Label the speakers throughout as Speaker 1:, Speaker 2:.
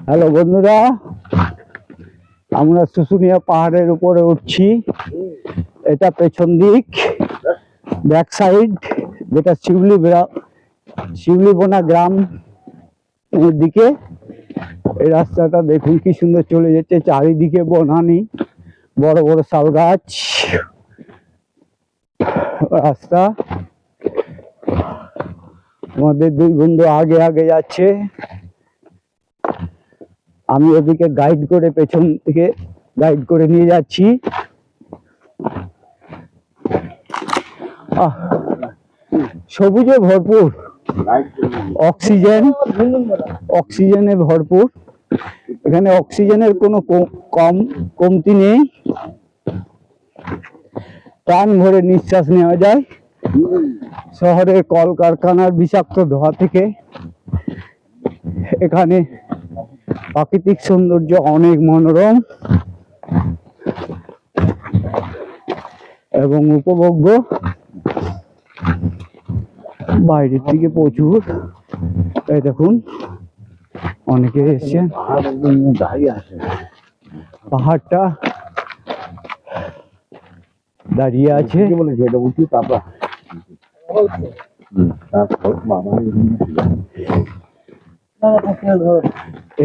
Speaker 1: Hello বন্ধুরা, আমরা শুশুনিয়া পাহাড়ের উপরে উঠছি। এটা পেছন দিক, ব্যাক সাইড, যেটা শিউলিবোনা গ্রাম এর দিকে। এই রাস্তাটা দেখুন কি সুন্দর চলে যাচ্ছে, চারিদিকে বনানি, বড় বড় শাল গাছ। রাস্তা, আমাদের দুই বন্ধু আগে আগে যাচ্ছে, আমি ওদিকে গাইড করে পেছন থেকে গাইড করে নিয়ে যাচ্ছি। সবুজে ভরপুর, অক্সিজেনে ভরপুর। এখানে অক্সিজেনের কোনো কমতি নেই, প্রাণ ভরে নিঃশ্বাস নেওয়া যায়। শহরের কলকারখানার বিষাক্ত ধোঁয়া থেকে এখানে প্রাকৃতিক সৌন্দর্য অনেক মনোরম এবং উপভোগ্য। বাইরের থেকে প্রচুর, এই দেখুন অনেকে এসছেন। পাহাড়টা দাঁড়িয়ে আছে।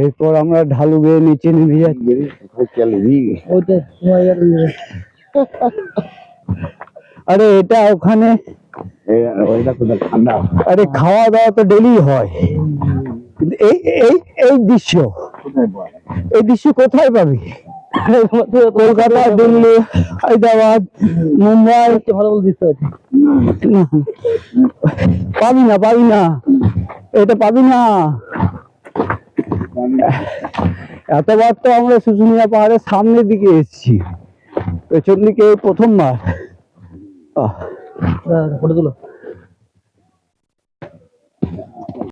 Speaker 1: এরপর আমরা ঢালু বেয়ে নিচে নেমে যাচ্ছি। আরে এটা ওখানে, আরে খাওয়া দাওয়া তো ডেলি হয়, কিন্তু এই দৃশ্য কোথায় পাবি? কলকাতা, দিল্লি, হায়দ্রাবাদ, মুম্বাই ভালো পাবি না, এটা পাবি না। এতবার তো আমরা শুশুনিয়া পাহাড়ের সামনের দিকে এসেছি, পেছন দিকে প্রথমবার। ফটো তুলো।